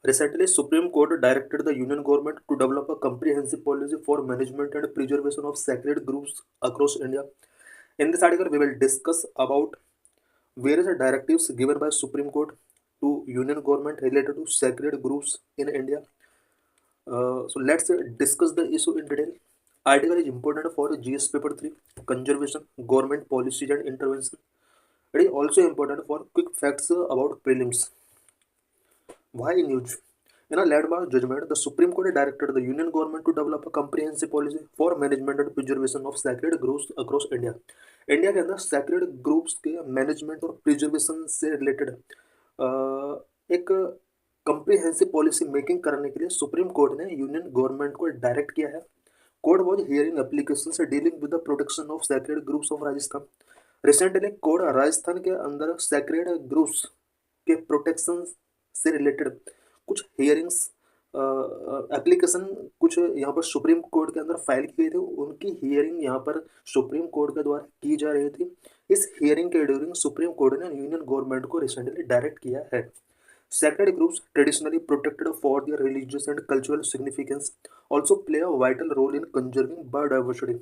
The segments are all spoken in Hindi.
Recently, Supreme Court directed the Union government to develop a comprehensive policy for management and preservation of sacred groves across India. In this article, we will discuss about various directives given by Supreme Court to Union government related to sacred groves in India. So let's discuss the issue in detail. Article is important for GS paper 3, conservation, government policies and intervention. It is also important for quick facts about prelims. Why in use? In a landmark judgment, the Supreme Court directed the Union government to develop a comprehensive policy for management and preservation of sacred groves across India. India के अंदर सैक्रेड ग्रुप्स के मैनेजमेंट और प्रिजर्वेशन से रिलेटेड एक कंप्रिहेंसिव पॉलिसी मेकिंग करने के लिए सुप्रीम कोर्ट ने यूनियन गवर्नमेंट को डायरेक्ट किया है. Court was hearing application dealing with the protection of sacred groups of Rajasthan. Recently court Rajasthan के अंदर सैक्रेड ग्रुप्स के प्रोटेक्शन से रिलेटेड कुछ हियरिंग्स एप्लीकेशन कुछ यहाँ पर सुप्रीम कोर्ट के अंदर फाइल की गई थी. उनकी हियरिंग यहाँ पर सुप्रीम कोर्ट के द्वारा की जा रही थी. इस हियरिंग के ड्यूरिंग सुप्रीम कोर्ट ने यूनियन गवर्नमेंट को रिसेंटली डायरेक्ट किया है. Sacred groups, traditionally protected for their religious and cultural significance, also play a vital role in conserving biodiversity.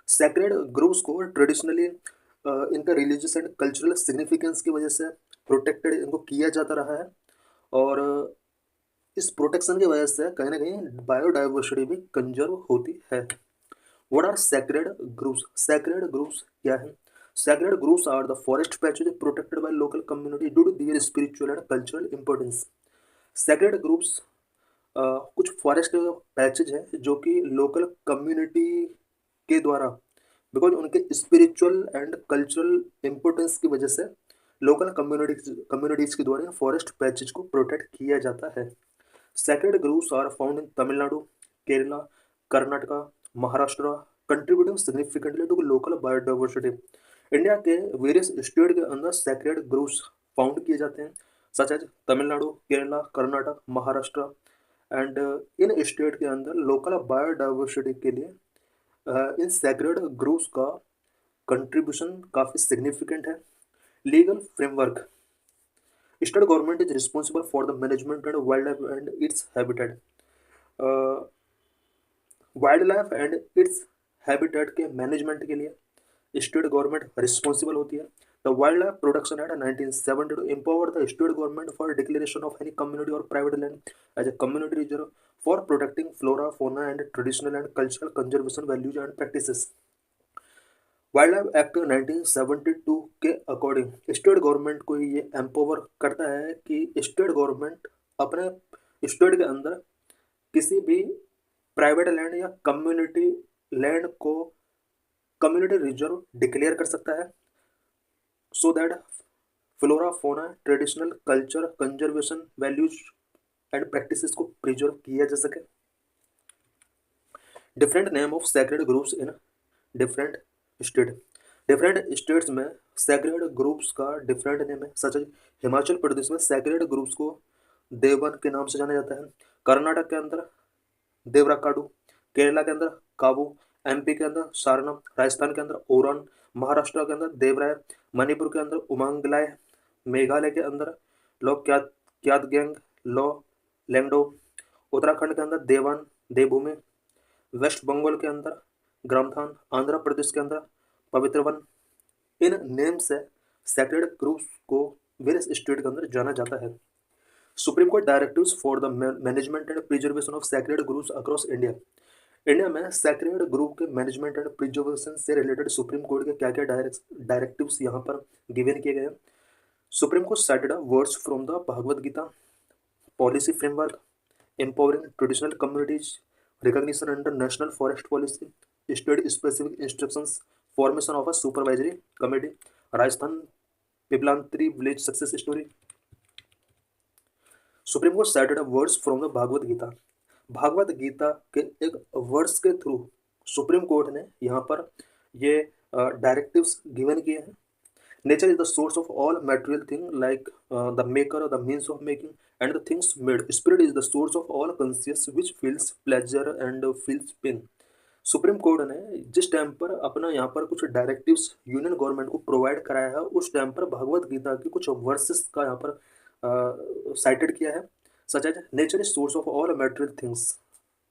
Sacred groups को ट्रेडिशनली इनका रिलीजियस एंड कल्चरल सिग्निफिकेंस की वजह से प्रोटेक्टेड इनको किया जाता रहा है और इस प्रोटेक्शन की वजह से कहीं ना कहीं बायोडाइवर्सिटी भी कंजर्व होती है. What are sacred groves? Sacred groves क्या है? Sacred groves are the forest patches protected by local community due to their spiritual and cultural importance. Sacred groups कुछ फॉरेस्ट पैचेज हैं जो कि लोकल कम्युनिटी के द्वारा बिकॉज उनके स्पिरिचुअल एंड कल्चरल इम्पोर्टेंस की वजह से लोकल कम्युनिटीज़ के द्वारा फॉरेस्ट पैचेज को प्रोटेक्ट किया जाता है. Sacred groves are found in Tamil Nadu, Kerala, Karnataka, Maharashtra, contributing significantly to local biodiversity. India के वेरियस स्टेट के अंदर सैक्रेड ग्रुप्स फाउंड किए जाते हैं such as Tamil Nadu, Kerala, Karnataka, Maharashtra and इन स्टेट के अंदर लोकल बायोडाइवर्सिटी के लिए इन सैक्रेड ग्रुप्स का कंट्रीब्यूशन काफ़ी सिग्निफिकेंट है. Legal framework. State government is responsible for the management and wildlife and its habitat. Wildlife and its habitat के मैनेजमेंट के लिए स्टेट गवर्नमेंट रिस्पॉन्सिबल होती है. The Wildlife Protection Act 1972 empowered the state government for declaration of any community or private land as a community reserve for protecting flora, fauna and traditional and cultural conservation values and practices. Wild life act 1972 के अकॉर्डिंग स्टेट गवर्नमेंट को ये एम्पावर करता है कि स्टेट गवर्नमेंट अपने स्टेट के अंदर किसी भी प्राइवेट लैंड या कम्युनिटी लैंड को कम्युनिटी रिजर्व डिक्लेयर कर सकता है सो दैट फ्लोरा, फोना, traditional culture, conservation values and practices को प्रिजर्व किया जा सके. Different name of sacred groups in different state. Different states में सैक्रेड ग्रुप्स का डिफरेंट नेम है सच एज हिमाचल प्रदेश में सैक्रेड ग्रुप्स को देवन के नाम से जाना जाता है. कर्नाटक के अंदर देवराकाडू, केरला के अंदर काबू, एमपी के अंदर सारनम, राजस्थान के अंदर ओरन, महाराष्ट्र के अंदर देवराय, मणिपुर के अंदर उमंगलाय, मेघालय के अंदर लो क्यादगेंग, लो लेंगडो, उत्तराखंड के अंदर देवान, देवभूमि, वेस्ट बंगाल के अंदर ग्रामथान, आंध्र प्रदेश के अंदर पवित्र वन. इन नेम से सैक्रेड ग्रुप्स को वेरियस स्टेट के अंदर जाना जाता है. Supreme court directives for the management and preservation of sacred groups across India. India में सैक्रेड ग्रुप के मैनेजमेंट एंड प्रिजर्वेशन से रिलेटेड सुप्रीम कोर्ट के क्या क्या डायरेक्टिव्स यहाँ पर गिवन किए गए हैं. Supreme Court cited words from the Bhagavad Gita, policy framework, empowering traditional communities, recognition under national forest policy, state specific instructions, formation of a supervisory committee, Rajasthan Piplantri village success story. Supreme Court cited words from the Bhagwat Gita. Bhagwat Gita के एक वर्ड्स के थ्रू सुप्रीम कोर्ट ने यहाँ पर ये डायरेक्टिव्स गिवन किए हैं. Nature is the source of all material thing like the maker, the means of making and the things made. Spirit is the source of all conscious which feels pleasure and feels pen. Supreme court ने जिस टाइम पर अपना यहाँ पर कुछ डायरेक्टिव्स यूनियन गवर्नमेंट को प्रोवाइड कराया है उस टाइम पर भगवत गीता के कुछ वर्सेस का यहाँ पर साइटेड किया है such as nature is source of all material things.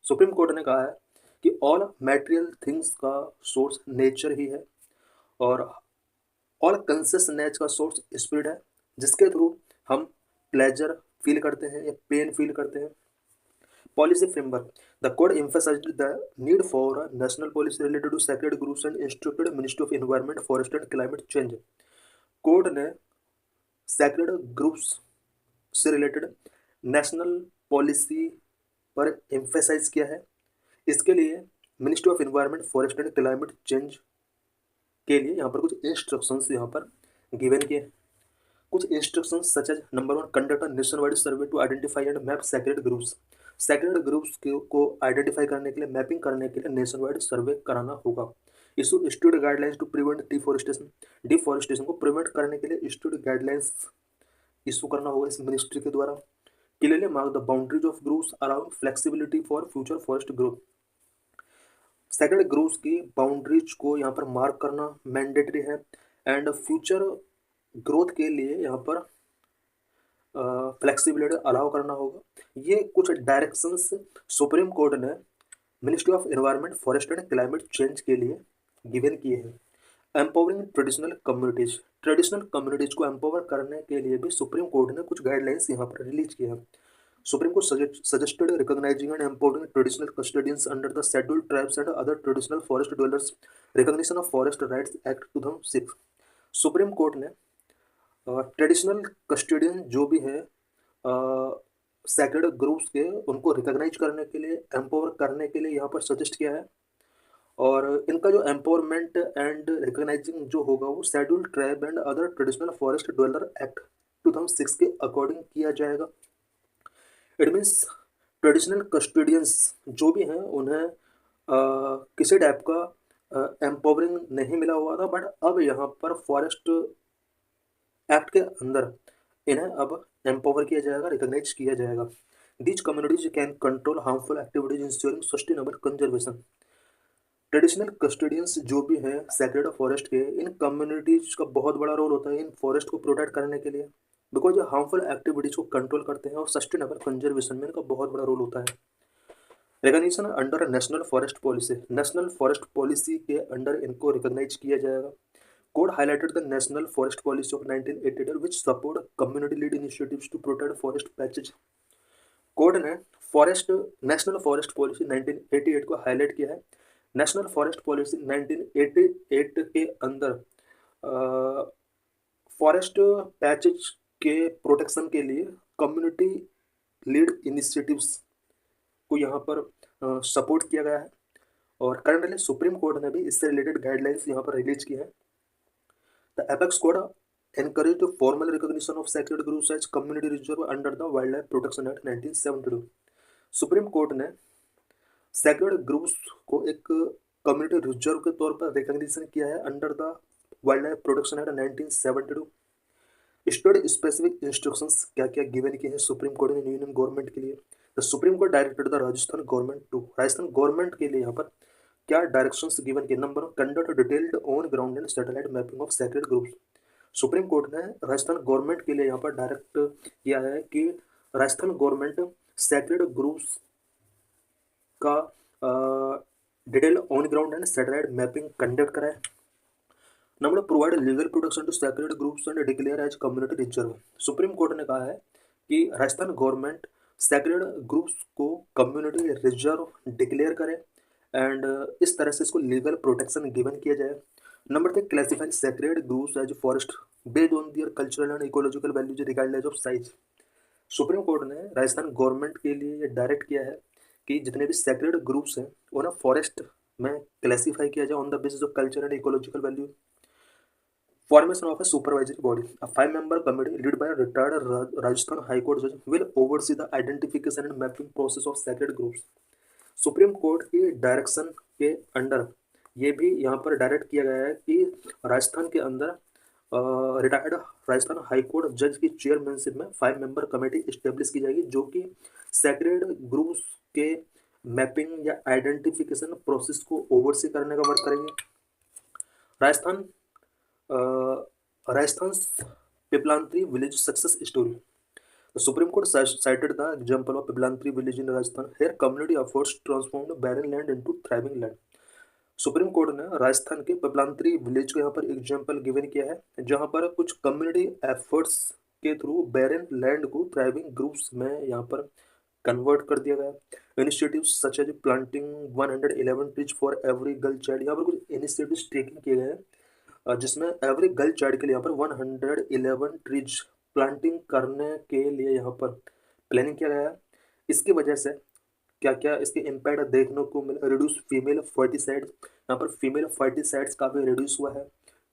Supreme court ने कहा है कि ऑल मटेरियल थिंग्स का सोर्स नेचर ही है और ऑल कंसियसनेस का सोर्स स्पिरिट है, जिसके थ्रू हम प्लेजर फील करते हैं या पेन फील करते हैं। Policy framework. The code emphasized the need for a national policy related to sacred groves and instructed Ministry of Environment, Forest and Climate Change. Code ने सैक्रेड ग्रुप्स से रिलेटेड नेशनल पॉलिसी पर एम्फेसाइज किया है। इसके लिए ministry of environment, forest and climate change के लिए यहाँ पर कुछ इंस्ट्रक्शंस यहाँ पर गिवन किए हैं। कुछ instructions such as number 1, conduct a nationwide survey to identify and map sacred groves. Sacred groups को आइडेंटिफाई करने के लिए, मैपिंग करने के लिए नेशन वाइड सर्वे कराना होगा। Issue stood guidelines to prevent deforestation. Deforestation को प्रिवेंट करने के लिए स्टूड गाइडलाइंस इशू करना होगा इस मिनिस्ट्री के द्वारा। Clearly mark the boundaries of groups around flexibility for future forest growth. Sacred groups की बाउंड्रीज को यहाँ पर मार्क करना मैंडेटरी है एंड फ्यूचर ग्रोथ के लिए यहाँ पर फ्लेक्सिबिलिटी अलाउ करना होगा। ये कुछ डायरेक्शंस सुप्रीम कोर्ट ने ministry of environment, forest and climate change के लिए गिवन किए हैं। Empowering traditional communities. Traditional communities को एम्पावर करने के लिए भी सुप्रीम कोर्ट ने कुछ गाइडलाइंस यहाँ पर रिलीज किए हैं। Supreme court suggested recognising and empowering traditional custodians under the scheduled tribes and other traditional forest dwellers, recognition of forest rights act 2006। Supreme court ने ट्रेडिशनल कस्टोडियन जो भी है सैक्रेड ग्रुप्स के, उनको रिकॉग्नाइज करने के लिए, एम्पावर करने के लिए यहाँ पर सजेस्ट किया है। और इनका जो एम्पावरमेंट एंड रिकॉग्नाइजिंग जो होगा वो scheduled tribe and other traditional forest dweller act 2006 के अकॉर्डिंग किया जाएगा। इट मीन्स ट्रेडिशनल कस्टोडियंस जो भी हैं उन्हें किसी टाइप का एम्पावरिंग नहीं मिला हुआ था, बट अब यहाँ पर फॉरेस्ट एक्ट के अंदर इन्हें अब एम्पावर किया जाएगा, रिकॉग्नाइज किया जाएगा। These communities can control harmful activities ensuring sustainable conservation. Traditional custodians जो भी हैं सैक्रेड फॉरेस्ट के, इन कम्युनिटीज का बहुत बड़ा रोल होता है इन फॉरेस्ट को प्रोटेक्ट करने के लिए, बिकॉज ये हार्मफुल एक्टिविटीज को कंट्रोल करते हैं और सस्टेनेबल कंजर्वेशन में इनका बहुत बड़ा रोल होता है। Recognition under national forest policy. National forest policy के अंडर इनको रिकॉग्नाइज किया जाएगा। Code highlighted the National Forest Policy of 1988 which support community-led initiatives to protect forest patches. Code ने नेशनल फॉरेस्ट पॉलिसी 1988 को हाईलाइट किया है। नेशनल फॉरेस्ट पॉलिसी 1988 के अंदर फॉरेस्ट पैचेज के प्रोटेक्शन के लिए कम्युनिटी लीड इनिशिएटिव्स को यहाँ पर सपोर्ट किया गया है। और करंटली सुप्रीम कोर्ट ने भी इससे रिलेटेड गाइडलाइंस यहाँ पर रिलीज की है। The Apex Code encouraged the formal recognition of sacred groves as community reserve under the Wildlife Protection Act 1972. Supreme court ने सैक्रेड ग्रुप्स को एक कम्युनिटी रिजर्व के तौर पर रिकॉग्निशन किया है under the Wildlife Protection Act 1972। State specific instructions क्या क्या गिवन किए हैं सुप्रीम कोर्ट ने यूनियन गवर्नमेंट के लिए। The Supreme Court directed the Rajasthan government to, Rajasthan government के लिए यहाँ पर क्या डायरेक्शंस गिवन के। Number 1, conduct detailed on ground and satellite mapping of sacred groves. Supreme court ने राजस्थान गवर्नमेंट के लिए यहाँ पर डायरेक्ट किया है कि राजस्थान गवर्नमेंट सैक्रेड ग्रुप्स का detail on ground and satellite mapping conduct कराए। Number 2, provide legal protection to sacred groups and declare as community reserve. Supreme court ने कहा है कि राजस्थान गवर्नमेंट सैक्रेड ग्रुप्स को कम्युनिटी रिजर्व डिक्लेयर करे एंड इस तरह से इसको लीगल प्रोटेक्शन गिवन किया जाए। Number 3, classifying sacred groups as forest based on their cultural and ecological values regardless of size. Supreme court ने राजस्थान गवर्नमेंट के लिए ये डायरेक्ट किया है कि जितने भी सैक्रेड ग्रुप्स हैं उन्हें फॉरेस्ट में क्लासीफाई किया जाए on the basis of culture and ecological value. Formation of a supervisory body. A 5-member committee led by a retired Rajasthan High Court judge will oversee the identification and mapping process of sacred groups. Supreme court की डायरेक्शन के अंडर ये भी यहाँ पर डायरेक्ट किया गया है कि राजस्थान के अंदर रिटायर्ड राजस्थान हाई कोर्ट जज की चेयरमैनशिप में 5-member कमेटी इस्टेब्लिश की जाएगी जो कि सैक्रेड ग्रुप्स के मैपिंग या आइडेंटिफिकेशन प्रोसेस को ओवरसी करने का वर्क करेंगे। Rajasthan Piplantri village success story. The Supreme Court cited the example of Piblantri village in Rajasthan. Here, community efforts transformed barren land into thriving land. Supreme court ने राजस्थान के पिपलांतरी विलेज को यहाँ पर एग्जाम्पल गिवन किया है, जहाँ पर कुछ कम्युनिटी एफर्ट्स के थ्रू बैरन लैंड को थ्राइविंग ग्रुप्स में यहाँ पर कन्वर्ट कर दिया गया। Initiatives such as planting 111 trees for every girl child, यहाँ पर कुछ इनिशिएटिव्स टेकिंग किए गए हैं जिसमें एवरी गर्ल चाइल्ड के लिए यहाँ पर 111 ट्रीज प्लांटिंग करने के लिए यहाँ पर प्लानिंग किया गया है। इसकी वजह से क्या क्या इसके इम्पैक्ट देखने को मिला। रिड्यूस फीमेल फर्टिसाइड्स, यहाँ पर फीमेल फर्टिसाइड्स काफ़ी रिड्यूस हुआ है।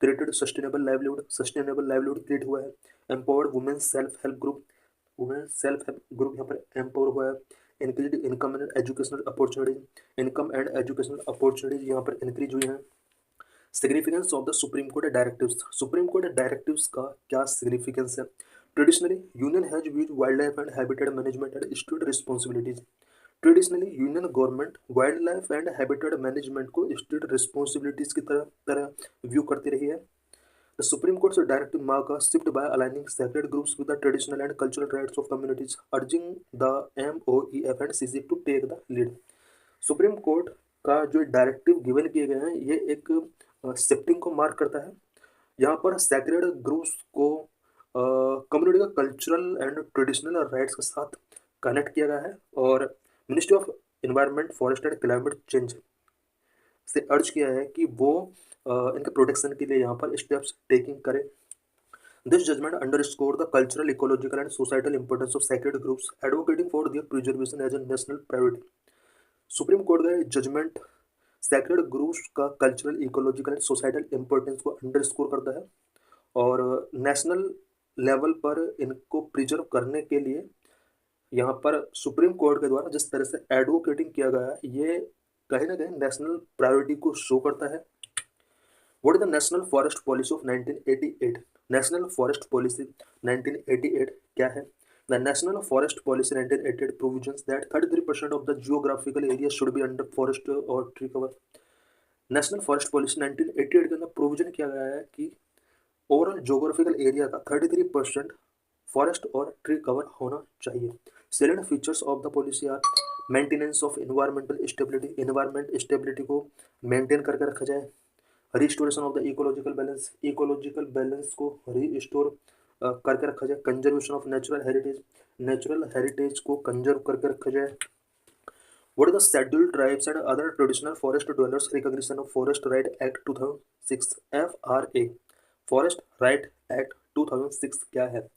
क्रिएटेड सस्टेनेबल लाइवलीहुड क्रिएट हुआ है। Empowered women self help group यहाँ पर एम्पावर हुआ है। Increase income and educational opportunities यहाँ पर इंक्रीज हुई हैं। Significance of the Supreme court directives का क्या सिग्निफिकेंस है। Traditionally union has used wild life and habitat management and state responsibilities. Traditionally union government wild life and habitat management को स्टेट रिस्पॉन्सिबिलिटीज की तरह व्यू करती रही है। The supreme courts directive mark a shift by aligning sacred groups with the traditional and cultural rights of communities, urging the MOEF and CC to take the lead. Supreme Court का जो डायरेक्टिव गिवन किए गए हैं ये एक शिफ्टिंग को मार्क करता है। यहाँ पर सैक्रेड ग्रुप्स को कम्युनिटी का कल्चरल एंड ट्रेडिशनल राइट्स के साथ कनेक्ट किया गया है और ministry of environment forest and climate change से अर्ज किया है कि वो इनके प्रोटेक्शन के लिए यहाँ पर स्टेप्स टेकिंग करें। This judgement underscore the cultural, ecological and societal importance of sacred groves, advocating for their preservation as a national priority. Supreme Court का जजमेंट सैक्रेड ग्रुप्स का cultural, ecological and societal importance को अंडरस्कोर करता है और नेशनल लेवल पर इनको प्रिजर्व करने के लिए यहाँ पर सुप्रीम कोर्ट के द्वारा जिस तरह से एडवोकेटिंग किया गया है ये कहीं ना कहीं नेशनल प्रायोरिटी को शो करता है। What is the national forest policy of 1988? National forest policy 1988 क्या है? The national forest policy 1988 provisions that 33% of the geographical area should be under forest और tree cover. National forest policy 1988 के अंदर प्रोविजन किया गया है कि ओवरऑल जियोग्राफिकल एरिया का 33% फॉरेस्ट और ट्री कवर होना चाहिए। Salient features of the policy are maintenance of environmental stability, environment stability को मेंटेन करके रखा जाए। Restoration of the ecological balance को रिस्टोर करके रखा जाए। कंजर्वेशन ऑफ नेचुरल हेरिटेज को कंजर्व करके रखा जाए। What is the scheduled tribes and other traditional forest dwellers recognition of forest right act 2006 FRA? Forest right act 2006 क्या है?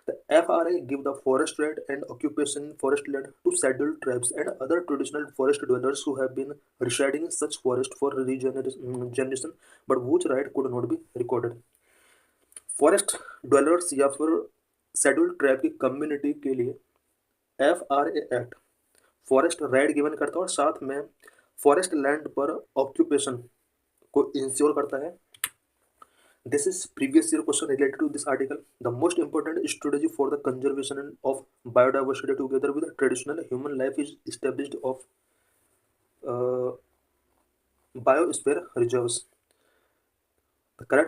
The FRA give the forest right and occupation in forest land to scheduled tribes and other traditional forest dwellers who have been residing in such forest for generation, but whose right could not be recorded. Forest dwellers या फिर शेड्यूल्ड ट्राइब की कम्युनिटी के लिए FRA act forest right given करता है और साथ में फॉरेस्ट लैंड पर ऑक्यूपेशन को इंश्योर करता है। This is previous year question related to this article. The most important strategy for the conservation of biodiversity together with the traditional human life is established of biosphere reserves. The correct